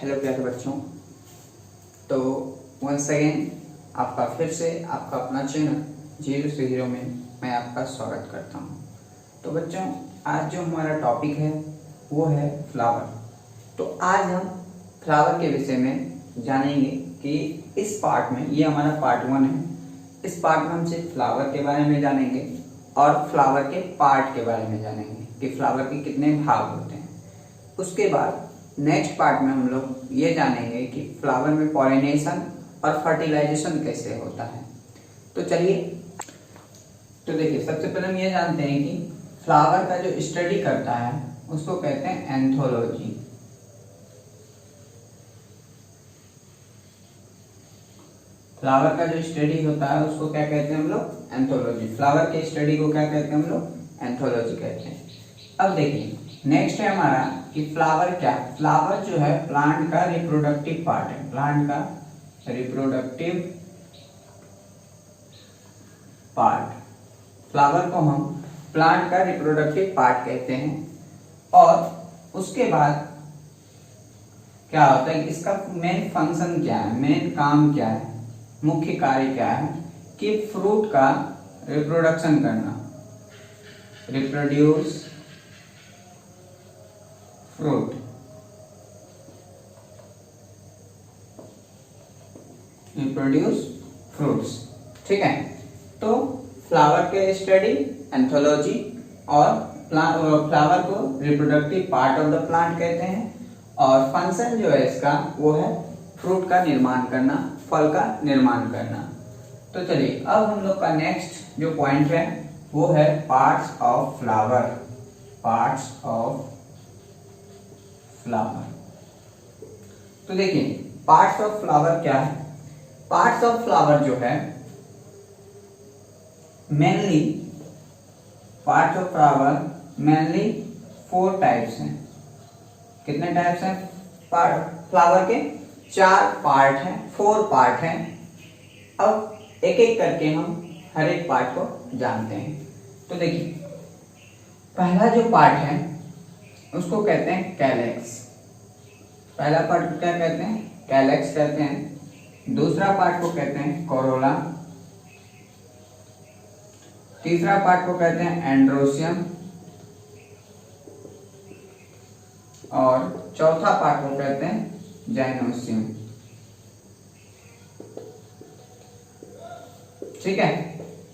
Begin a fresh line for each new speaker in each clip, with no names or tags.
Hello प्यारे बच्चों। तो वंस अगेन आपका फिर से आपका अपना चैनल जीरो से हीरो में मैं आपका स्वागत करता हूं। तो बच्चों, आज जो हमारा टॉपिक है वो है फ्लावर। तो आज हम फ्लावर के विषय में जानेंगे कि इस पार्ट में, ये हमारा पार्ट 1 है, इस पार्ट में हम सिर्फ फ्लावर के बारे में जानेंगे और फ्लावर के पार्ट के बारे में जानेंगे कि फ्लावर के कितने भाग होते हैं। उसके बाद नेक्स्ट पार्ट में हम लोग ये जानेंगे कि फ्लावर में पॉलिनेशन और फर्टिलाइजेशन कैसे होता है। तो चलिए, तो देखिए, सबसे पहले हम ये जानते हैं कि फ्लावर का जो स्टडी करता है उसको कहते हैं एंथोलॉजी। फ्लावर का जो स्टडी होता है उसको क्या कहते हैं हम लोग? एंथोलॉजी। फ्लावर के स्टडी को क्या कहते हैं हम लोग? एंथोलॉजी कहते हैं। अब देखिए, नेक्स्ट है हमारा कि फ्लावर क्या है। फ्लावर जो है प्लांट का रिप्रोडक्टिव पार्ट है। प्लांट का रिप्रोडक्टिव पार्ट, फ्लावर को हम प्लांट का रिप्रोडक्टिव पार्ट कहते हैं। और उसके बाद क्या होता है, इसका मेन फंक्शन क्या है, मेन काम क्या है, मुख्य कार्य क्या है कि फ्रूट का रिप्रोडक्शन करना, रिप्रोड्यूस फ्रूट, रिप्रोड्यूस फ्रूट्स। ठीक है, तो फ्लावर के स्टडी एंथोलॉजी और फ्लावर को reproductive part of the plant कहते हैं। और फंक्शन जो है इसका वो है फ्रूट का निर्माण करना, फल का निर्माण करना। तो चलिए, अब हम लोग का नेक्स्ट जो पॉइंट है वो है parts of flower. Parts of flower. तो देखिए, पार्ट्स ऑफ फ्लावर क्या है। पार्ट्स ऑफ फ्लावर जो है mainly, parts of flower mainly 4 types हैं। कितने टाइप्स हैं? फ्लावर के 4 पार्ट हैं, 4 पार्ट हैं। अब एक एक करके हम हर एक पार्ट को जानते हैं। तो देखिए, पहला जो पार्ट है उसको कहते हैं कैलेक्स। पहला पार्ट को क्या कहते हैं? कैलेक्स कहते हैं। दूसरा पार्ट को कहते हैं कोरोला। तीसरा पार्ट को कहते हैं एंड्रोसियम। और चौथा पार्ट को कहते हैं जाइनोसियम। ठीक है,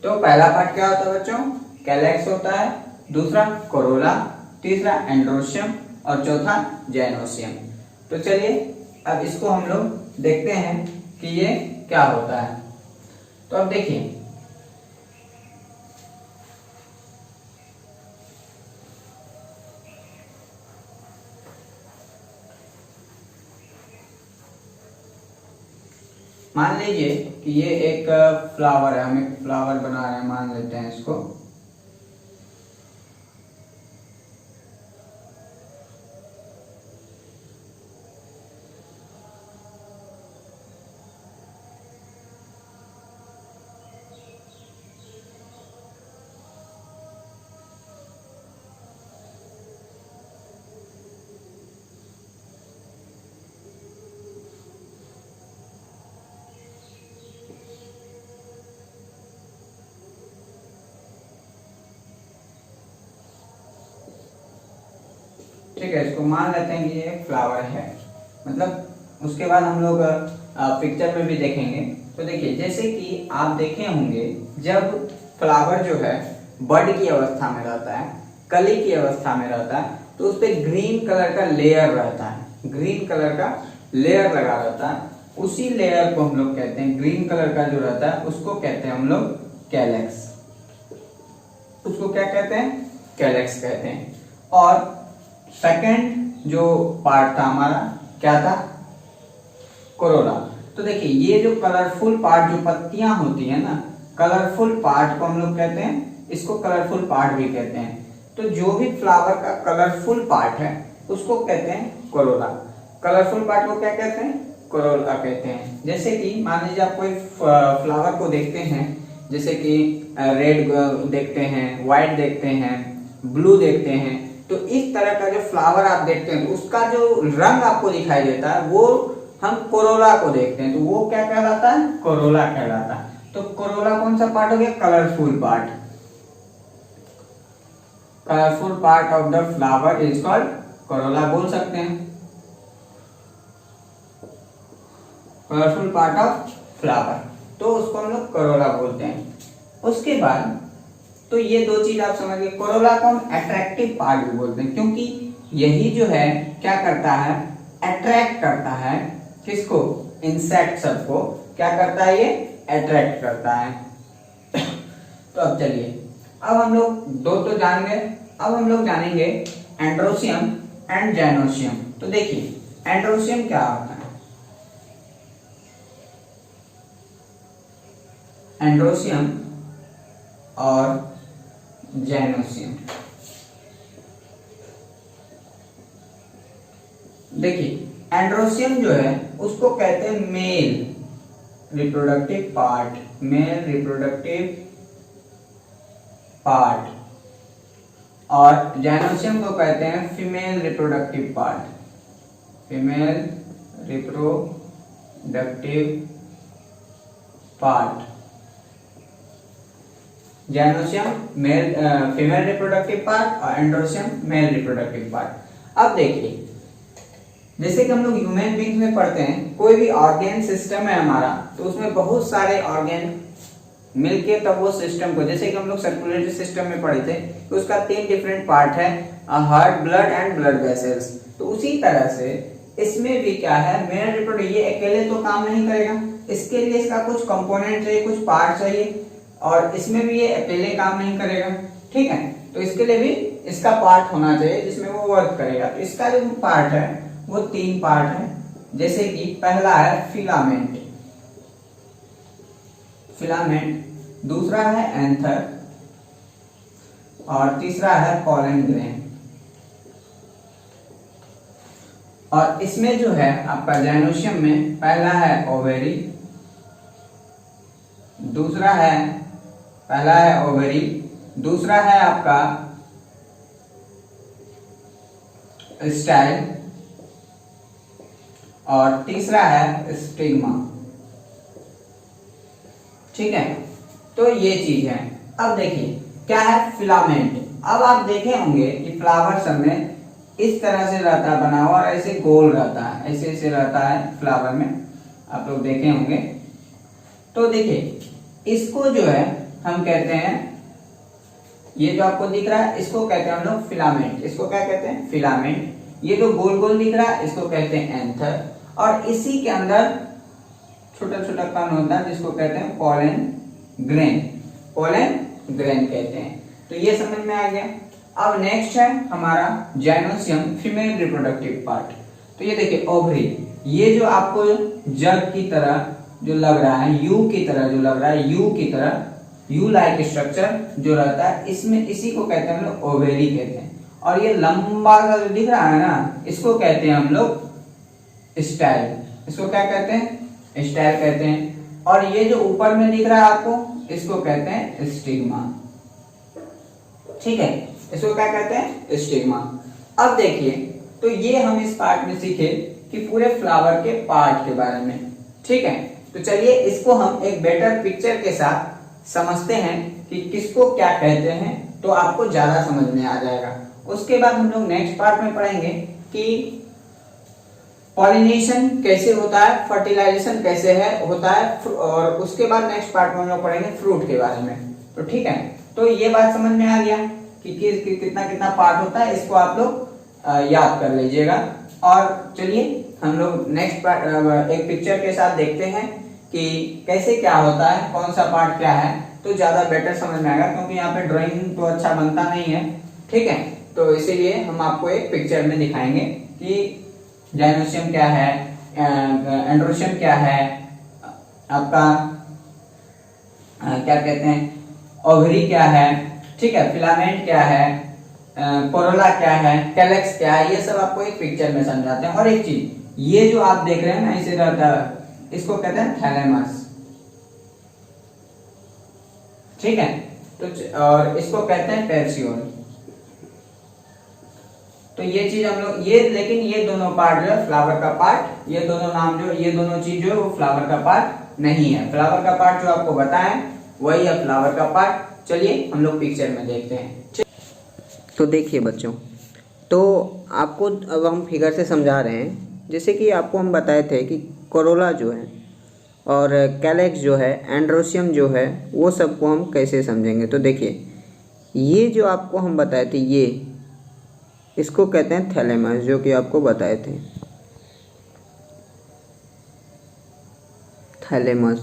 तो पहला पार्ट क्या होता है बच्चों? कैलेक्स होता है। दूसरा कोरोला, तीसरा एंड्रोसियम और चौथा जाइनोसियम। तो चलिए, अब इसको हम लोग देखते हैं कि ये क्या होता है। तो अब देखिए, मान लीजिए कि ये एक फ्लावर है, हम एक फ्लावर बना रहे हैं, मान लेते हैं इसको। ठीक है, इसको मान लेते हैं कि ये फ्लावर है। मतलब उसके बाद हम लोग पिक्चर में भी देखेंगे। तो देखिए, जैसे कि आप देखे होंगे, जब फ्लावर जो है बड की अवस्था में रहता है, कली की अवस्था में रहता है, तो उस पर ग्रीन कलर का लेयर रहता है, ग्रीन कलर का लेयर लगा रहता है। उसी लेयर को हम लोग कहते हैं, ग्रीन कलर का जो रहता है उसको कहते हैं हम लोग कैलेक्स। उसको क्या कहते हैं? कैलेक्स कहते हैं। और सेकंड जो पार्ट था हमारा क्या था? कोरोला। तो देखिए, ये जो कलरफुल पार्ट, जो पत्तियां होती है ना, कलरफुल पार्ट को हम लोग कहते हैं, इसको कलरफुल पार्ट भी कहते हैं। तो जो भी फ्लावर का कलरफुल पार्ट है उसको कहते हैं कोरोला। कलरफुल पार्ट को क्या कहते हैं? कोरोला कहते हैं। जैसे कि मान लीजिए आप कोई फ्लावर को देखते हैं, जैसे कि रेड देखते हैं, व्हाइट देखते हैं, ब्लू देखते हैं, तो इस तरह का जो फ्लावर आप देखते हैं तो उसका जो रंग आपको दिखाई देता है वो हम कोरोला को देखते हैं, तो वो क्या कहलाता है? कोरोला कहलाता है। तो कोरोला कौन सा पार्ट हो गया? Colourful part. Colourful part of the flower is called Corolla बोल सकते हैं, कलरफुल पार्ट ऑफ फ्लावर, तो उसको हम लोग कोरोला बोलते हैं। उसके बाद तो ये दो चीज आप समझ गए। कोरोला को हम अट्रैक्टिव पार्ट भी बोलते हैं, क्योंकि यही जो है क्या करता है? अट्रैक्ट करता है किसको? इंसेक्ट सबको क्या करता है? ये अट्रैक्ट करता है। तो अब चलिए, अब हम लोग दो तो जान गए, अब हम लोग जानेंगे एंड्रोसियम एंड जाइनोसियम। तो देखिए एंड्रोसियम क्या होता है? एंड्रोसियम और जाइनोसियम, देखिए एंड्रोसियम जो है उसको कहते हैं male reproductive part, male reproductive part, और जाइनोसियम को कहते हैं female reproductive part, female reproductive part. Gynoecium male female reproductive part और एंड्रोसियम मेल रिप्रोडक्टिव पार्ट। अब देखिए जैसे कि हम लोग ह्यूमन बीइंग में पढ़ते हैं, कोई भी ऑर्गेन सिस्टम है हमारा, तो उसमें बहुत सारे ऑर्गेन मिलके तब वो सिस्टम को, जैसे कि हम लोग सर्कुलेटरी सिस्टम में पढ़े थे तो उसका 3 डिफरेंट पार्ट है, heart, blood and blood vessels. तो उसी तरह से इसमें भी क्या है? मेल रिप्रोडक्टिव, ये अकेले तो काम नहीं करेगा, इसके लिए इसका कुछ कंपोनेंट चाहिए, कुछ पार्ट चाहिए, और इसमें भी ये अकेले काम नहीं करेगा, ठीक है? तो इसके लिए भी इसका पार्ट होना चाहिए जिसमें वो वर्क करेगा। तो इसका जो पार्ट है वो 3 पार्ट है, जैसे कि पहला है फिलामेंट, फिलामेंट, दूसरा है एंथर, और तीसरा है पॉलन ग्रेन। और इसमें जो है आपका जाइनोसियम में पहला है ओवेरी, दूसरा है, पहला है ओवेरी, दूसरा है आपका स्टाइल, और तीसरा है स्टिग्मा, ठीक है? तो ये चीज है। अब देखिए क्या है फिलामेंट। अब आप देखे होंगे कि फ्लावर सब में इस तरह से रहता है बना हुआ, ऐसे गोल रहता है, ऐसे ऐसे रहता है फ्लावर में, आप लोग देखे होंगे। तो देखिए इसको जो है हम कहते हैं, ये जो आपको दिख रहा है इसको कहते हैं हम लोग फिलामेंट, इसको क्या कहते हैं? फिलामेंट। ये जो गोल गोल दिख रहा है इसको कहते हैं एंथर, और इसी के अंदर छोटा छोटा कण होता है जिसको कहते हैं पॉलन ग्रेन, पॉलन ग्रेन कहते हैं। तो ये समझ में आ गया। अब नेक्स्ट है हमारा जाइनोसियम, फीमेल रिप्रोडक्टिव पार्ट। तो ये देखिए ओवरी, ये जो आपको जग की तरह जो लग रहा है, यू की तरह जो लग रहा है, यू की तरह, यू लाइक स्ट्रक्चर जो रहता है, इसमें इसी को कहते हैं हम लोग ओवेरी कहते हैं। और ये लंबा सा जो दिख रहा है ना, इसको कहते हैं हम लोग स्टाइल, इसको क्या कहते हैं? स्टाइल कहते हैं। और ये जो ऊपर में दिख रहा है आपको, इसको कहते हैं स्टिग्मा, ठीक है? इसको क्या कहते हैं? स्टिग्मा। अब देखिए तो ये हम इस पार्ट में सीखे कि पूरे फ्लावर के पार्ट के बारे में, ठीक है? तो चलिए इसको हम एक बेटर पिक्चर के साथ समझते हैं कि किसको क्या कहते हैं, तो आपको ज्यादा समझ में आ जाएगा। उसके बाद हम लोग नेक्स्ट पार्ट में पढ़ेंगे कि पॉलिनेशन कैसे होता है, फर्टिलाइजेशन कैसे होता है, और उसके बाद नेक्स्ट पार्ट में हम लोग पढ़ेंगे फ्रूट के बारे में। तो ठीक है, तो ये बात समझ में आ गया कि कितना कितना पार्ट होता है, इसको आप लोग याद कर लीजिएगा। और चलिए हम लोग नेक्स्ट पार्ट एक पिक्चर के साथ देखते हैं कि कैसे क्या होता है, कौन सा पार्ट क्या है, तो ज्यादा बेटर समझ में आएगा, क्योंकि यहाँ पे ड्राइंग तो अच्छा बनता नहीं है, ठीक है? तो इसीलिए हम आपको एक पिक्चर में दिखाएंगे कि जाइनोसियम क्या है, एंड्रोसियम क्या है, आपका क्या कहते हैं, ओवरी क्या है, ठीक है, फिलामेंट क्या है, कोरोला क्या है, कैलेक्स क्या है, ये सब आपको एक पिक्चर में समझाते हैं। और एक चीज, ये जो आप देख रहे हैं ना इसे रहता है, इसको कहते हैं थैलेमस, ठीक है? तो और इसको कहते हैं पेप्सियोल, तो ये चीज हम लोग ये, लेकिन ये दोनों पार्ट जो है फ्लावर का पार्ट, ये दोनों नाम जो, ये दोनों चीज जो है वो फ्लावर का पार्ट नहीं है। फ्लावर का पार्ट जो आपको बताएं वही है फ्लावर का पार्ट। चलिए हम लोग पिक्चर में देखते हैं। तो देखिए बच्चों, तो आपको अब हम फिगर से समझा रहे हैं। जैसे कि आपको हम बताए थे कि कोरोला जो है और कैलेक्स जो है, एंड्रोसियम जो है, वो सबको हम कैसे समझेंगे। तो देखिए ये जो आपको हम बताए थे, ये इसको कहते हैं थैलेमस, जो कि आपको बताए थे थैलेमस,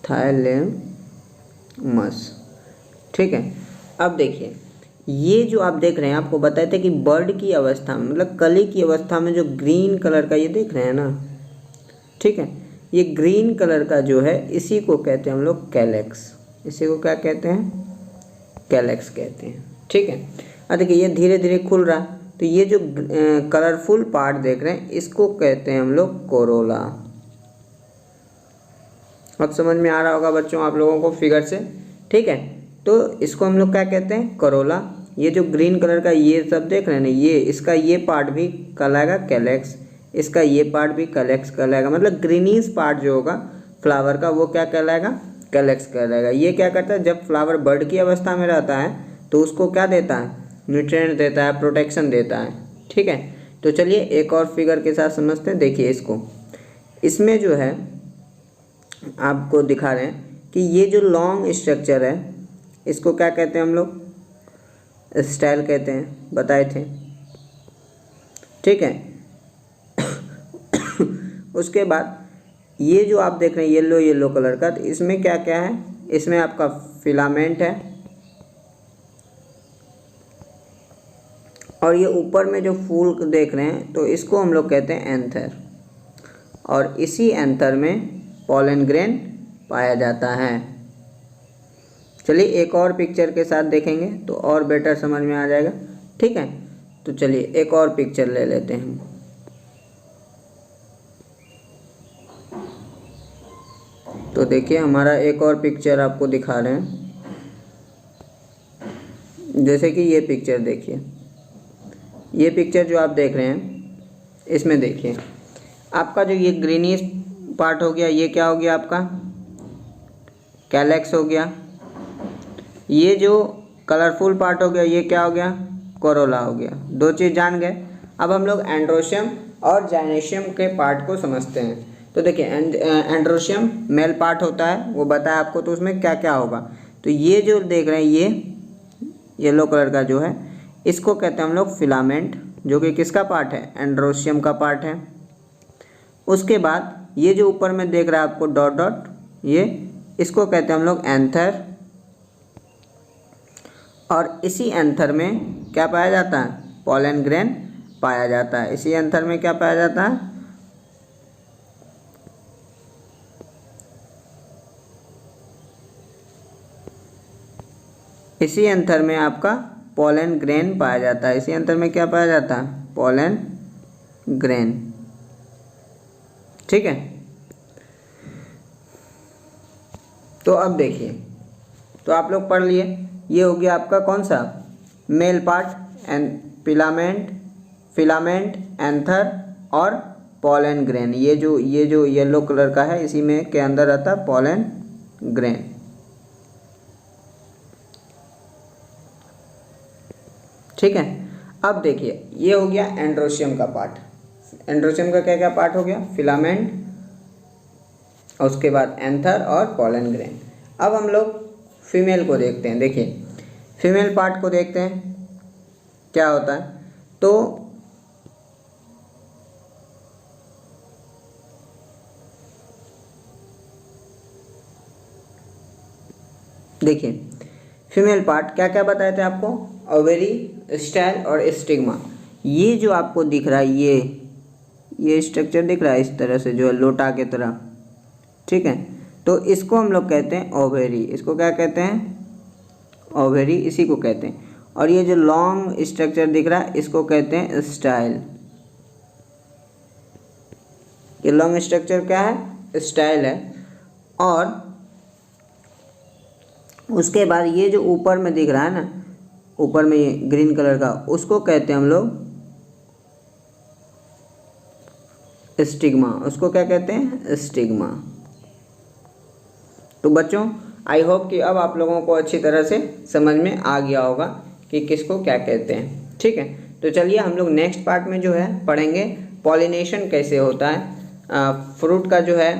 थैलेमस, ठीक है। अब देखिए ये जो आप देख रहे हैं, आपको बताए थे कि बर्ड की अवस्था में, मतलब कली की अवस्था में जो ग्रीन कलर का ये देख रहे हैं ना, ठीक है, ये ग्रीन कलर का जो है इसी को कहते हैं हम लोग कैलेक्स। इसी को क्या कहते हैं? कैलेक्स कहते हैं, ठीक है। अब देखिए ये धीरे धीरे खुल रहा है, तो ये जो कलरफुल पार्ट देख रहे हैं इसको कहते हैं हम लोग कोरोला। अब समझ में आ रहा होगा बच्चों आप लोगों को फिगर से, ठीक है। तो इसको हम लोग क्या कहते हैं? कोरोला। ये जो ग्रीन कलर का ये सब देख रहे हैं ना, ये इसका ये पार्ट भी कहलाएगा कैलेक्स, इसका ये पार्ट भी कैलेक्स कहलाएगा। मतलब ग्रीनिश पार्ट जो होगा फ्लावर का वो क्या कहलाएगा? कैलेक्स कहलाएगा। ये क्या करता है, जब फ्लावर बर्ड की अवस्था में रहता है तो उसको क्या देता है? न्यूट्रिएंट देता है, प्रोटेक्शन देता है, ठीक है। तो चलिए एक और फिगर के साथ समझते हैं। देखिए इसको, इसमें जो है आपको दिखा रहे हैं कि ये जो लॉन्ग स्ट्रक्चर है इसको क्या कहते हैं हम लोग? स्टाइल कहते हैं, बताए थे, ठीक है। उसके बाद ये जो आप देख रहे हैं येलो येलो कलर का, तो इसमें क्या क्या है? इसमें आपका फिलामेंट है, और ये ऊपर में जो फूल देख रहे हैं तो इसको हम लोग कहते हैं एंथर, और इसी एंथर में पॉलन ग्रेन पाया जाता है। चलिए एक और पिक्चर के साथ देखेंगे तो और बेटर समझ में आ जाएगा, ठीक है। तो चलिए एक और पिक्चर ले लेते हैं। तो देखिए हमारा एक और पिक्चर आपको दिखा रहे हैं। जैसे कि ये पिक्चर देखिए, ये पिक्चर जो आप देख रहे हैं इसमें देखिए आपका जो ये ग्रीनिश पार्ट हो गया, ये क्या हो गया आपका? कैलेक्स हो गया। ये जो कलरफुल पार्ट हो गया ये क्या हो गया? कोरोला हो गया। दो चीज़ जान गए। अब हम लोग एंड्रोशियम और जाइनेशियम के पार्ट को समझते हैं। तो देखिए एंड्रोशियम मेल पार्ट होता है, वो बताया आपको। तो उसमें क्या क्या होगा? तो ये जो देख रहे हैं ये येलो कलर का जो है इसको कहते हैं हम लोग फिलामेंट, जो कि किसका पार्ट है? एंड्रोशियम का पार्ट है। उसके बाद ये जो ऊपर में देख रहा है आपको डॉट डॉट, ये इसको कहते हैं हम लोग एंथर, और इसी एंथर में क्या पाया जाता है? पॉलन ग्रेन पाया जाता है। इसी एंथर में क्या पाया जाता है? इसी एंथर में आपका पॉलन ग्रेन पाया जाता है। इसी एंथर में क्या पाया जाता है? पॉलन ग्रेन, ठीक है। तो अब देखिए, तो आप लोग पढ़ लिए, ये हो गया आपका कौन सा? Male part and filament, anther और पॉलन ग्रेन। ये जो येलो कलर का है इसी में के अंदर रहता है पॉलन ग्रेन, ठीक है। अब देखिए ये हो गया एंड्रोशियम का पार्ट। एंड्रोशियम का क्या क्या पार्ट हो गया? फिलामेंट, और उसके बाद एंथर और पॉलन ग्रेन। अब हम लोग फीमेल को देखते हैं। देखिए फीमेल पार्ट को देखते हैं क्या होता है। तो देखिए फीमेल पार्ट क्या क्या बताए थे आपको? ओवेरी, स्टाइल और स्टिग्मा। ये जो आपको दिख रहा है ये स्ट्रक्चर दिख रहा है इस तरह से, जो है लोटा की तरह, ठीक है। तो इसको हम लोग कहते हैं ओवेरी। इसको क्या कहते हैं? ओवेरी, इसी को कहते हैं। और ये जो लॉन्ग स्ट्रक्चर दिख रहा है इसको कहते हैं स्टाइल। ये लॉन्ग स्ट्रक्चर क्या है? स्टाइल है। और उसके बाद ये जो ऊपर में दिख रहा है ना, ऊपर में ये ग्रीन कलर का, उसको कहते हैं हम लोग स्टिग्मा। उसको क्या कहते हैं? स्टिग्मा। तो बच्चों आई होप कि अब आप लोगों को अच्छी तरह से समझ में आ गया होगा कि किसको क्या कहते हैं। ठीक है, तो चलिए हम लोग नेक्स्ट पार्ट में जो है पढ़ेंगे पॉलिनेशन कैसे होता है, फ्रूट का जो है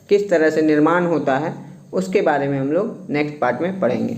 किस तरह से निर्माण होता है, उसके बारे में हम लोग नेक्स्ट पार्ट में पढ़ेंगे।